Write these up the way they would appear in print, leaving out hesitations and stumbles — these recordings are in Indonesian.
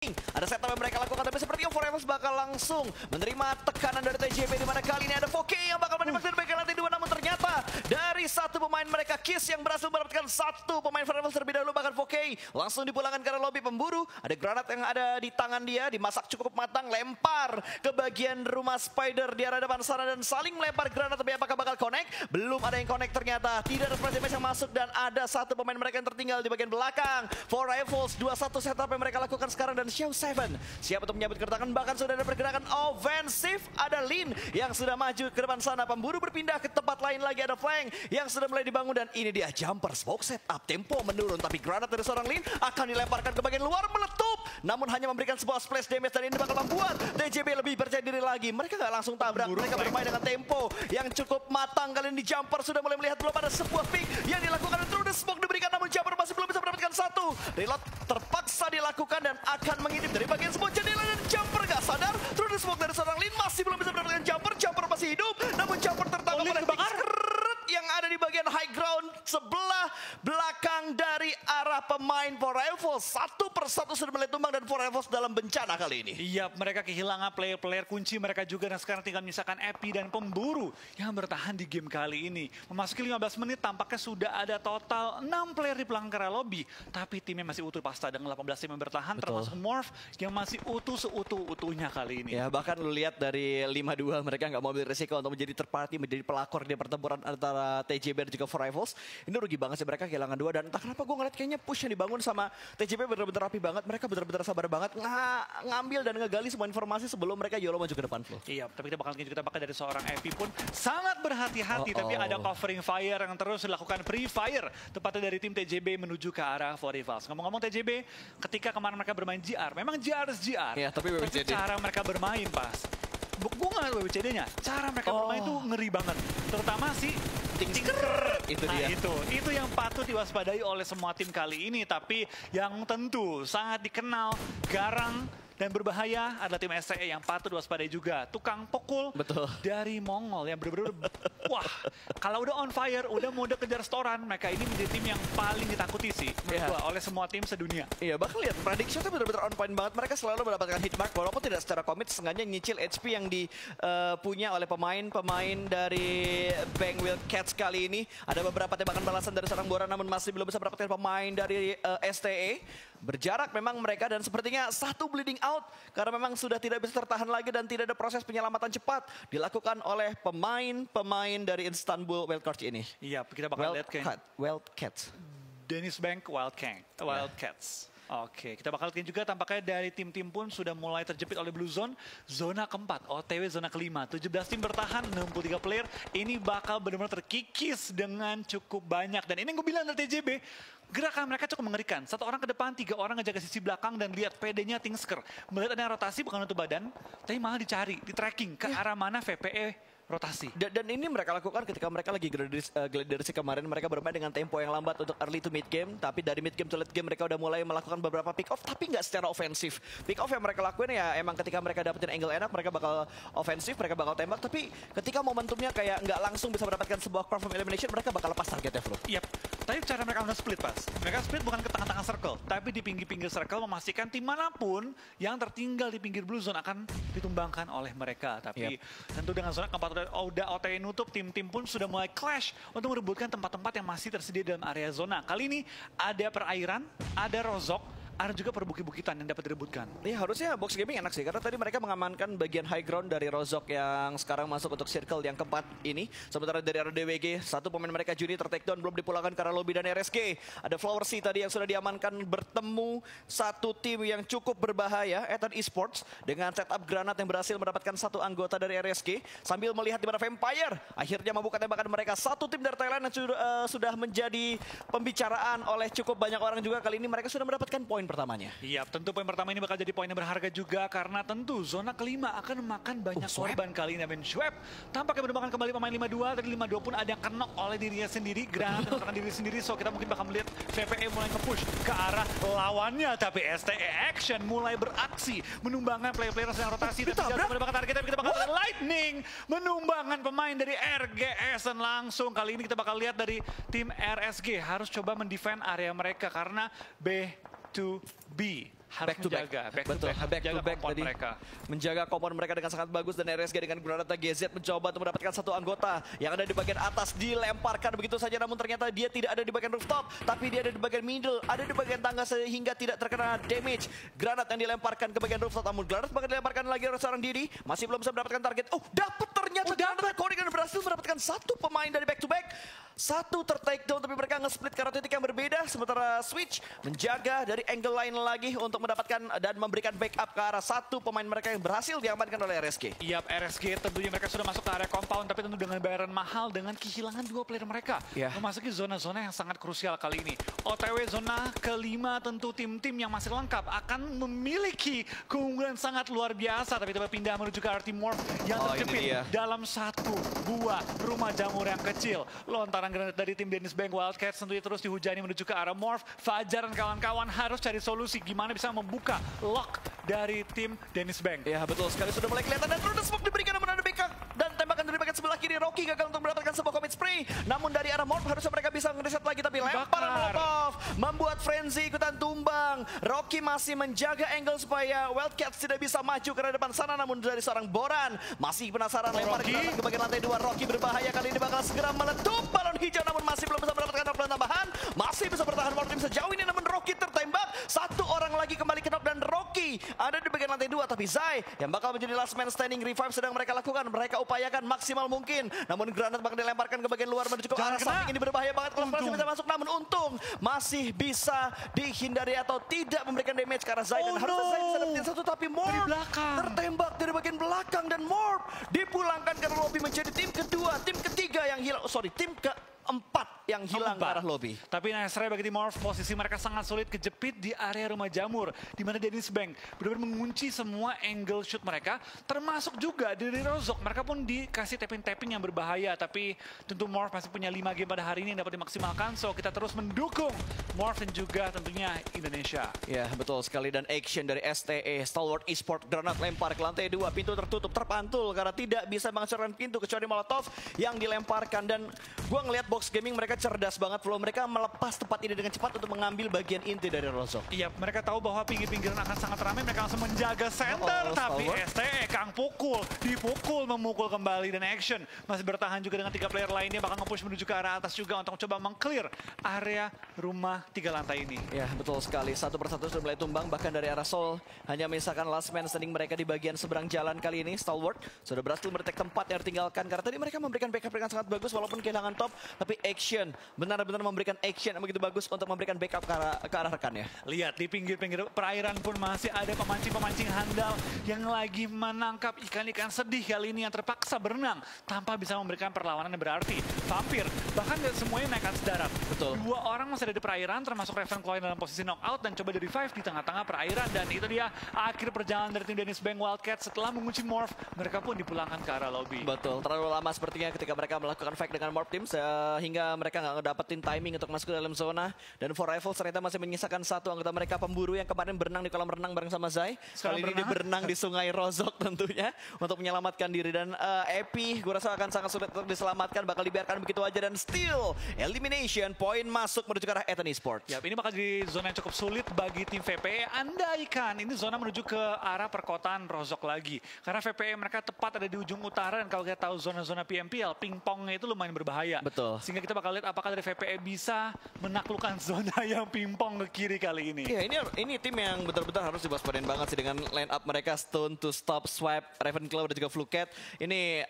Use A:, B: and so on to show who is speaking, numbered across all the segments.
A: Ada setup yang mereka lakukan, tapi sepertinya Forevals bakal langsung menerima tekanan dari TJB, di mana kali ini ada Foke yang bakal menembak dari bagian lantai 2. Namun ternyata dari satu pemain mereka, Kiss, yang berhasil mendapatkan satu pemain Forevals terlebih dahulu. Bahkan Foke langsung dipulangkan karena lobby pemburu. Ada granat yang ada di tangan dia, dimasak cukup matang, lempar ke bagian rumah Spider di arah depan sana dan saling melempar granat. Tapi apakah bakal connect? Belum ada yang connect ternyata. Tidak ada splash damage yang masuk dan ada satu pemain mereka yang tertinggal di bagian belakang. Forevals 2-1 setup yang mereka lakukan sekarang, dan Show 7 siap untuk menyambut kedatangan. Bahkan sudah ada pergerakan ofensif. Ada Lin yang sudah maju ke depan sana. Pemburu berpindah ke tempat lain lagi. Ada Flank yang sudah mulai dibangun, dan ini dia jumper smoke setup. Tempo menurun, tapi granat dari seorang Lin akan dilemparkan ke bagian luar, meletup. Namun hanya memberikan sebuah splash damage, dan ini bakal membuat TJB lebih percaya diri lagi. Mereka nggak langsung tabrak, mereka bermain dengan tempo yang cukup matang. Kali ini jumper sudah mulai melihat belum ada sebuah pick yang dilakukan. Through the smoke diberikan, namun jumper masih belum bisa mendapatkan satu. Reload terpaksa dilakukan dan akan mengintip dari bagian sebuah jendela, dan jumper gak sadar. Through the smoke dari seorang Lin masih belum bisa mendapatkan jumper. Jumper masih hidup, namun jumper tertangkap oleh yang ada di bagian high ground sebelah belakang dari arah pemain Forevals. Satu persatu sudah mulai tumbang, dan Forevals dalam bencana kali ini.
B: Iya, mereka kehilangan player-player kunci mereka juga, dan sekarang tinggal menyisakan Epi dan pemburu yang bertahan di game kali ini. Memasuki 15 menit tampaknya sudah ada total 6 player di belakang area lobby, tapi timnya masih utuh. Pasta dengan 18 tim yang bertahan. Betul. Termasuk Morph yang masih utuh seutuh-utuhnya kali ini.
A: Ya, bahkan lu lihat dari 5-2 mereka nggak mau ambil risiko untuk menjadi third party, menjadi pelakor di pertempuran antara TJB dan juga Forevals. Ini rugi banget sih mereka kehilangan 2, dan entah kenapa gue ngeliat kayaknya push yang dibangun sama TJB bener-bener rapi banget. Mereka bener-bener sabar banget ngambil dan ngegali semua informasi sebelum mereka YOLO maju ke depan.
B: Iya, tapi kita bakal juga pakai dari seorang Epi pun sangat berhati-hati, tapi ada covering fire yang terus dilakukan, pre-fire tepatnya dari tim TJB menuju ke arah Forevals. Ngomong-ngomong TJB, ketika kemarin mereka bermain GR, memang GR
A: ya, tapi
B: cara mereka bermain pas. Gue nggak WWCD-nya, cara mereka bermain itu ngeri banget. Terutama si Tinker.
A: Itu
B: nah,
A: dia.
B: Itu yang patut diwaspadai oleh semua tim kali ini. Tapi yang tentu sangat dikenal, garang, dan berbahaya adalah tim STE yang patut diwaspadai juga. Tukang pukul.
A: Betul.
B: Dari Mongol yang bener-bener wah, kalau udah on fire, udah mode kejar setoran, mereka ini menjadi tim yang paling ditakuti sih menurut gua, oleh semua tim sedunia.
A: Iya, bahkan lihat prediction itu bener-bener on point banget. Mereka selalu mendapatkan hit mark walaupun tidak secara komit, sengaja nyicil HP yang dipunya oleh pemain dari Bang Wildcats kali ini. Ada beberapa tembakan balasan dari seorang Bora, namun masih belum bisa mendapatkan pemain dari STE. Berjarak memang mereka, dan sepertinya satu bleeding out karena memang sudah tidak bisa tertahan lagi dan tidak ada proses penyelamatan cepat dilakukan oleh pemain dari Istanbul Wildcats ini.
B: Iya, kita bakal lihat kayak
A: Wildcats.
B: Dennis Bank Wildcats. Oke, kita bakal lihat juga tampaknya dari tim-tim pun sudah mulai terjepit oleh Blue Zone. Zona keempat, OTW zona kelima. 17 tim bertahan, 63 player. Ini bakal benar-benar terkikis dengan cukup banyak. Dan ini yang gue bilang dari TJB, gerakan mereka cukup mengerikan. 1 orang ke depan, 3 orang ngejaga sisi belakang, dan lihat PD-nya Tingsker. Melihat ada yang rotasi bukan untuk badan, tapi malah dicari, di tracking ke arah mana VPE rotasi.
A: Dan ini mereka lakukan ketika mereka lagi gladiresik kemarin. Mereka bermain dengan tempo yang lambat untuk early to mid game. Tapi dari mid game to late game mereka udah mulai melakukan beberapa pick off. Tapi nggak secara ofensif. Pick off yang mereka lakuin ya emang ketika mereka dapetin angle enak, mereka bakal ofensif, mereka bakal tembak. Tapi ketika momentumnya kayak nggak langsung bisa mendapatkan sebuah confirm elimination, mereka bakal lepas targetnya, bro.
B: Yap. Tapi cara mereka split pas. Mereka split bukan ke tengah-tengah circle, tapi di pinggir-pinggir circle, memastikan tim manapun yang tertinggal di pinggir blue zone akan ditumbangkan oleh mereka. Tapi tentu dengan zona keempat udah OTW nutup, tim-tim pun sudah mulai clash untuk merebutkan tempat-tempat yang masih tersedia dalam area zona. Kali ini ada perairan, ada rozok, ada juga perbukit-bukitan yang dapat direbutkan.
A: Iya, harusnya Box Gaming enak sih, karena tadi mereka mengamankan bagian high ground dari Rozok yang sekarang masuk untuk circle yang keempat ini. Sementara dari RDWG, satu pemain mereka Juni tertakedown, belum dipulangkan karena lobby dan RSG. Ada Flower Sea tadi yang sudah diamankan, bertemu satu tim yang cukup berbahaya, Ethan Esports, dengan setup granat yang berhasil mendapatkan satu anggota dari RSG. Sambil melihat di mana Vampire akhirnya membuka tembakan mereka. Satu tim dari Thailand yang sudah menjadi pembicaraan oleh cukup banyak orang juga. Kali ini mereka sudah mendapatkan poin pertamanya.
B: Iya, tentu poin pertama ini bakal jadi poin yang berharga juga, karena tentu zona kelima akan memakan banyak korban kali ini. Ben Schwab tampaknya menemukan kembali pemain 52, tadi 52 pun ada yang kena oleh dirinya sendiri, granat menemukan diri sendiri, so kita mungkin bakal melihat VPE mulai nge-push ke arah lawannya, tapi STE Action mulai beraksi, menumbangkan player-player yang rotasi, tapi jauh mendapatkan target, tapi kita bakal lihat Lightning menumbangkan pemain dari RGS, dan langsung kali ini kita bakal lihat dari tim RSG harus coba mendefend area mereka, karena B to B. harus
A: back to back.
B: menjaga back
A: Betul,
B: to back,
A: back to back
B: kompon
A: tadi.
B: mereka.
A: Menjaga kompon mereka dengan sangat bagus dan RSG dengan Granada GZ mencoba untuk mendapatkan satu anggota yang ada di bagian atas, dilemparkan begitu saja, namun ternyata dia tidak ada di bagian rooftop, tapi dia ada di bagian middle, ada di bagian tangga sehingga tidak terkena damage. Granat yang dilemparkan ke bagian rooftop, namun Granat bakal dilemparkan lagi oleh seorang Didi, masih belum bisa mendapatkan target. Oh, dapat ternyata Granat Coding dan berhasil mendapatkan satu pemain dari back to back. Satu ter-take down, tapi mereka nge-split ke arah titik yang berbeda, sementara Switch menjaga dari angle lain lagi untuk mendapatkan dan memberikan backup ke arah satu pemain mereka yang berhasil diamankan oleh RSG.
B: Yap, RSG tentunya mereka sudah masuk ke area compound, tapi tentu dengan bayaran mahal dengan kehilangan dua player mereka. Memasuki zona-zona yang sangat krusial kali ini. OTW zona kelima tentu tim-tim yang masih lengkap akan memiliki keunggulan sangat luar biasa, tapi tiba pindah menuju ke arah Timor yang terjepit dalam satu buah rumah jamur yang kecil. Lontaran granat dari tim Dennis Bank Wildcats tentunya terus dihujani menuju ke arah Morph. Fajar dan kawan-kawan harus cari solusi gimana bisa membuka lock dari tim Dennis Bank.
A: Ya betul sekali, sudah mulai kelihatan dan terus smoke diberikan namun ada backup dan tembakan dari bagian sebelah kiri. Rocky gagal untuk mendapatkan sebuah commit spray, namun dari arah Morph harusnya mereka bisa ngereset lagi, tapi lemparan Molotov membuat Frenzy ikutan tumbang. Rocky masih menjaga angle supaya Wildcats tidak bisa maju ke depan sana, namun dari seorang Boran masih penasaran lempar granat ke bagian lantai 2. Rocky berbahaya kali ini, bakal segera meletup balon hijau, namun masih belum bisa mendapatkan knockdown tambahan. Masih bisa bertahan Morph sejauh ini, namun Rocky tertembak. Satu orang lagi kembali ke knock dan Rocky ada di bagian lantai 2, tapi Zai yang bakal menjadi last man standing. Revive sedang mereka lakukan, mereka upayakan maksimal mungkin, namun granat bakal dilemparkan ke bagian luar menuju ke arah samping. Ini berbahaya banget kalau masih bisa masuk, namun untung masih bisa dihindari atau tidak memberikan damage ke arah Zai. Dan harusnya Zai bisa dapetin satu, tapi Morph tertembak dari bagian belakang dan Morph dipulangkan ke lobby menjadi tim kedua, tim ketiga yang hilang, tim keempat yang hilang ke arah lobby.
B: Tapi Nasrai bagi tim Morph, posisi mereka sangat sulit, kejepit di area rumah jamur, di mana Dennis Bank benar-benar mengunci semua angle shoot mereka, termasuk juga dari Rozok. Mereka pun dikasih tapping-tapping yang berbahaya, tapi tentu Morph masih punya 5 game pada hari ini yang dapat dimaksimalkan, so kita terus mendukung Morph dan juga tentunya Indonesia.
A: Ya betul sekali, dan action dari STE, Stalwart Esport, granat lempar ke lantai 2, pintu tertutup, terpantul karena tidak bisa menghancurkan pintu kecuali Molotov yang dilemparkan. Dan gua ngelihat Box Gaming mereka cerdas banget, flow mereka melepas tempat ini dengan cepat untuk mengambil bagian inti dari Rozok.
B: Iya, mereka tahu bahwa pinggir-pinggiran akan sangat ramai, mereka langsung menjaga center, tapi STE Kang dipukul, memukul kembali, dan action masih bertahan juga dengan 3 player lainnya, bakal nge-push menuju ke arah atas juga untuk coba meng-clear area rumah 3 lantai ini.
A: Ya betul sekali, satu persatu sudah mulai tumbang, bahkan dari arah Seoul hanya menyisakan last man standing mereka di bagian seberang jalan. Kali ini Stalwart sudah berhasil mertek tempat yang ditinggalkan, karena tadi mereka memberikan backup dengan sangat bagus walaupun kehilangan top, tapi action, benar-benar memberikan action yang begitu bagus untuk memberikan backup ke arah rekannya.
B: Lihat di pinggir-pinggir perairan pun masih ada pemancing-pemancing handal yang lagi menangkap ikan-ikan sedih kali ini yang terpaksa berenang tanpa bisa memberikan perlawanan yang berarti. Vampir bahkan gak semuanya naik atas darat.
A: Betul.
B: 2 orang masih ada di perairan, termasuk Raven Cloy dalam posisi knockout dan coba di revive di tengah-tengah perairan, dan itu dia akhir perjalanan dari tim Dennis Bank Wildcats. Setelah mengunci Morph, mereka pun dipulangkan ke arah lobby.
A: Betul, terlalu lama sepertinya ketika mereka melakukan fight dengan Morph Team sehingga mereka nggak ngedapetin timing untuk masuk ke dalam zona. Dan For Rifles ternyata masih menyisakan satu anggota mereka pemburu yang kemarin berenang di kolam renang bareng sama Zai. Kali ini dia berenang di sungai Rozok tentunya untuk menyelamatkan diri. Dan Epi gue rasa akan sangat sulit untuk diselamatkan, bakal dibiarkan begitu aja dan still elimination point masuk menuju ke arah Ethan Esports.
B: Ya, ini bakal jadi zona yang cukup sulit bagi tim VPE. Andaikan ini zona menuju ke arah perkotaan Rozok lagi, karena VPE mereka tepat ada di ujung utara, dan kalau kita tahu zona-zona PMPL pingpongnya itu lumayan berbahaya.
A: Betul.
B: Sehingga kita bakal lihat apakah dari VPE bisa menaklukkan zona yang pingpong ke kiri kali ini.
A: Iya, ini tim yang betul-betul harus diwaspadai banget sih dengan line up mereka, Stone, To Stop, Swipe, Ravenclaw dan juga Fluket. Ini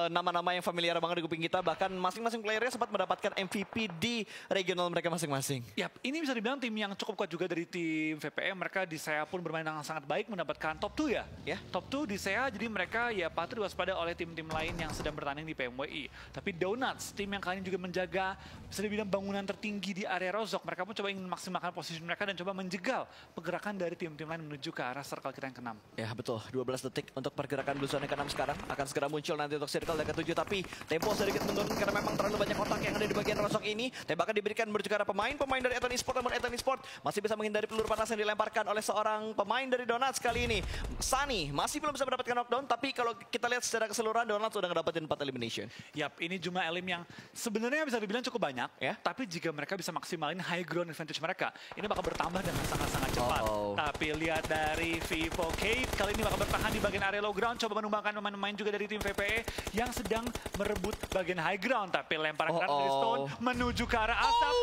A: nama-nama yang familiar banget di kuping kita, bahkan masing-masing playernya sempat mendapatkan MVP di regional mereka masing-masing.
B: Yap, ini bisa dibilang tim yang cukup kuat juga dari tim VPE. Mereka di SEA pun bermain dengan sangat baik, mendapatkan top 2 ya. Top 2 di SEA, jadi mereka ya patut diwaspadai oleh tim-tim lain yang sedang bertanding di PMWI. Tapi Donuts, tim yang kali ini juga menjaga bisa dibilang bangunan tertinggi di area Rozok. Mereka pun coba ingin memaksimalkan posisi mereka dan coba menjegal pergerakan dari tim-tim lain menuju ke arah circle kita yang ke-6.
A: Ya betul, 12 detik untuk pergerakan Blue Zone yang ke-6 sekarang. Akan segera muncul nanti untuk circle yang ke-7, tapi tempo sedikit menurun karena memang terlalu banyak kotak yang ada di bagian Rozok ini. Tembakan diberikan menuju ke arah pemain dari Ethan Esports, namun Ethan Esports masih bisa menghindari peluru panas yang dilemparkan oleh seorang pemain dari Donuts kali ini. Sunny masih belum bisa mendapatkan knockdown, tapi kalau kita lihat secara keseluruhan Donuts sudah ngedapetin 4 elimination.
B: Yap, ini jumlah elim yang sebenarnya bisa dibilang cukup banyak,
A: Ya.
B: tapi jika mereka bisa maksimalin high ground advantage mereka, ini bakal bertambah dengan sangat-sangat cepat. Tapi lihat dari Vivo Kate, kali ini bakal bertahan di bagian area low ground, coba menumbangkan pemain-pemain juga dari tim VPE yang sedang merebut bagian high ground. Tapi lemparan granat dari Stone menuju ke arah asap.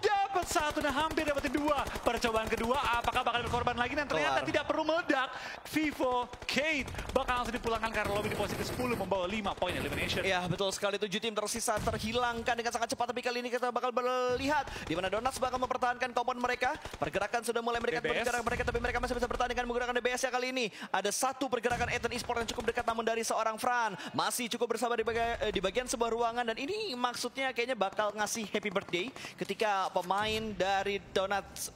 B: Dapat satu, nah hampir dapetin dua. Percobaan kedua, apakah bakal berkorban lagi? Dan ternyata tidak perlu meledak. Vivo Kate bakal langsung dipulangkan karena lobby di posisi 10 membawa 5 poin elimination.
A: Ya betul sekali, 7 tim tersisa terhilangkan dengan sangat cepat. Tapi kali ini kita bakal melihat di mana Donuts bakal mempertahankan kompon mereka. Pergerakan sudah mulai mereka bergerak mereka, tapi mereka masih bisa bertahan dengan menggunakan DBS ya kali ini. Ada satu pergerakan Ethan Esports yang cukup dekat, namun dari seorang Fran masih cukup bersabar di bagian sebuah ruangan. Dan ini maksudnya kayaknya bakal ngasih happy birthday ketika pemain dari Donuts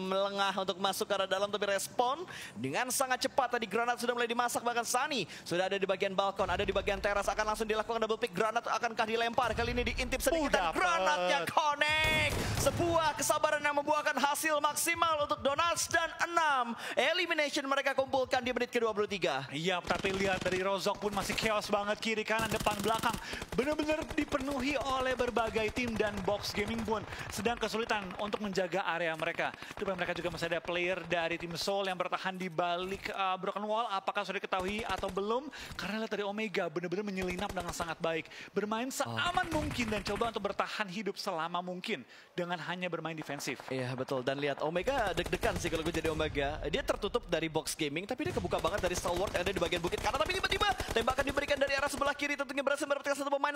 A: melengah untuk masuk ke arah dalam, tapi respon dengan sangat cepat. Tadi granat sudah mulai dimasak, bahkan Sunny sudah ada di bagian balkon, ada di bagian teras, akan langsung dilakukan double pick. Granat akankah dilempar? Kali ini diintip sedikit dan granatnya connect. Sebuah kesabaran yang membuahkan hasil maksimal untuk Donuts, dan 6 elimination mereka kumpulkan di menit ke-23.
B: Iya, tapi lihat dari Rozok pun masih chaos banget, kiri kanan depan belakang benar-benar dipenuhi oleh berbagai tim, dan Box Gaming pun sedang kesulitan untuk menjaga area mereka. Coba mereka juga masih ada player dari tim Seoul yang bertahan di balik Broken Wall. Apakah sudah diketahui atau belum? Karena lihat dari Omega benar-benar menyelinap dengan sangat baik, bermain seaman mungkin dan coba untuk bertahan hidup selama mungkin dengan hanya bermain defensif.
A: Iya betul, dan lihat Omega deg-degan sih kalau gue jadi Omega. Dia tertutup dari Box Gaming, tapi dia kebuka banget dari Stalwart yang ada di bagian bukit kanan. Tapi tiba-tiba tembakan diberikan dari arah sebelah kiri, tentunya berhasil mendapatkan satu pemain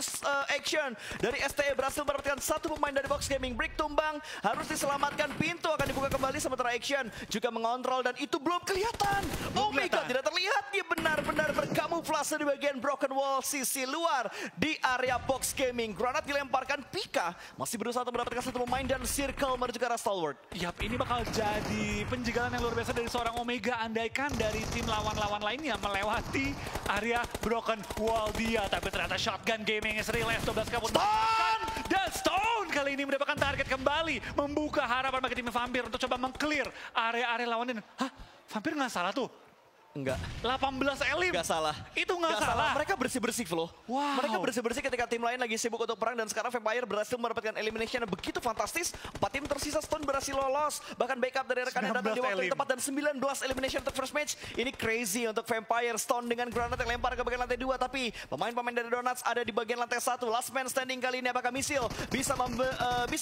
A: action dari STE, berhasil mendapatkan satu pemain dari Box Gaming. Brick tumbang, harus diselamatkan, pintu akan dibuka kembali, sementara action juga mengontrol, dan itu belum kelihatan. Omega tidak terlihat, dia benar-benar berkamuflase di bagian Broken Wall sisi luar di area Box Gaming. Granat dilemparkan, Pika masih berusaha untuk mendapatkan satu pemain dan circle menuju ke arah Stalwart.
B: Yap, ini bakal jadi penjagalan yang luar biasa dari seorang Omega, andaikan dari tim lawan-lawan lainnya melewati area Broken Wall dia. Tapi ternyata Shotgun Gaming is realized, 12 kabut. Dan Stone kali ini mendapatkan target kembali, membuka harapan bagi tim Vampir untuk coba meng-clear area-area lawanin. Hah? Vampir nggak salah tuh?
A: Enggak.
B: 18 elim.
A: Enggak salah.
B: Itu enggak salah.
A: Mereka bersih-bersih, Flo.
B: Wow.
A: Mereka bersih-bersih ketika tim lain lagi sibuk untuk perang, dan sekarang Vampire berhasil mendapatkan elimination yang begitu fantastis. 4 tim tersisa, Stone berhasil lolos. Bahkan backup dari rekan yang datang di waktu yang tepat, dan 19 elimination untuk first match. Ini crazy untuk Vampire. Stone dengan granat yang lempar ke bagian lantai 2, tapi pemain-pemain dari Donuts ada di bagian lantai 1. Last man standing kali ini, apakah Misil bisa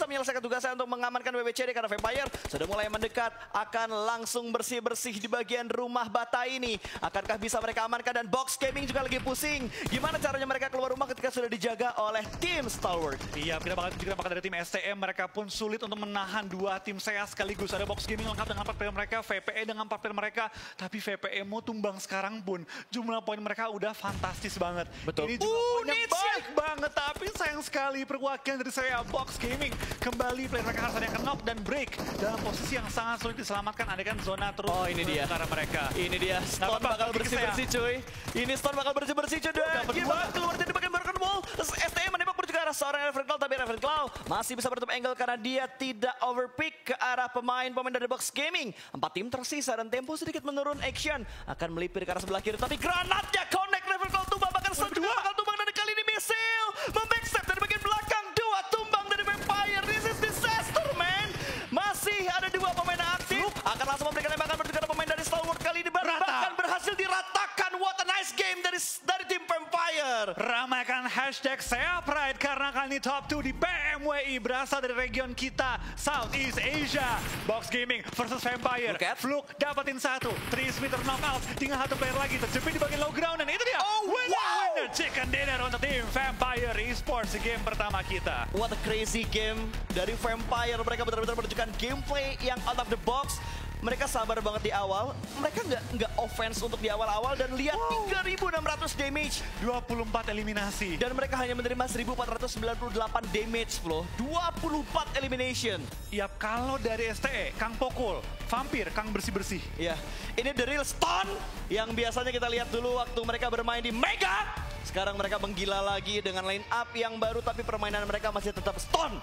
A: menyelesaikan tugasnya untuk mengamankan WWCD, karena Vampire sudah mulai mendekat, akan langsung bersih-bersih di bagian rumah bata ini. Akankah bisa mereka amankan? Dan Box Gaming juga lagi pusing. Gimana caranya mereka keluar rumah ketika sudah dijaga oleh tim Stalwart?
B: Iya, kita bakal dari tim STM. Mereka pun sulit untuk menahan 2 tim saya sekaligus. Ada Box Gaming lengkap dengan 4 player mereka, VPE dengan 4 player mereka. Tapi VPE mau tumbang sekarang pun jumlah poin mereka udah fantastis banget.
A: Betul.
B: Ini jumlah poinnya baik banget, tapi sayang sekali perwakilan dari saya Box Gaming kembali player mereka harus ada yang knock dan break dalam posisi yang sangat sulit diselamatkan. Andaikan zona terus
A: ini dia.
B: karena mereka.
A: Ini dia. Stone bakal bersih-bersih, cuy. Ini Stone bakal bersih-bersih, cuy. Dan keluar dari bagian Broken Wall. STM menembak menuju ke arah seorang Ravenclaw, tapi Ravenclaw masih bisa menutup angle karena dia tidak overpick ke arah pemain-pemain dari Box Gaming. 4 tim tersisa dan tempo sedikit menurun. Action akan melipir ke arah sebelah kiri, tapi granatnya connect. Ravenclaw tumbang, bahkan Stone juga bakal tumbang, dan kali ini Misil membackstep dari bagian belakang. 2 tumbang dari Vampire. This is disaster, man. Masih ada 2 pemain aktif. Akan langsung memberikan tembakan menuju ke pemain dari Stalwart. Kali ini bahkan berhasil diratakan. What a nice game dari tim Vampire.
B: Ramaikan hashtag saya Pride karena kali ini top 2 di PMWI berasal dari region kita, Southeast Asia. Box Gaming versus Vampire. Fluke dapatin 1, 3 meter knockout. Tinggal 1 player lagi terjepit di bagian low ground, dan itu dia. Winner chicken dinner untuk tim Vampire Esports di game pertama kita.
A: What a crazy game dari Vampire. Mereka benar-benar menunjukkan gameplay yang out of the box. Mereka sabar banget di awal. Mereka nggak offense untuk di awal-awal, dan lihat 3.600 damage.
B: 24 eliminasi.
A: Dan mereka hanya menerima 1.498 damage, Flo. 24 elimination.
B: Yap, kalau dari STE, Kang Pokul, Vampir, Kang bersih-bersih.
A: Ya, ini the real Stone yang biasanya kita lihat dulu waktu mereka bermain di Mega. Sekarang mereka menggila lagi dengan line up yang baru, tapi permainan mereka masih tetap Stone.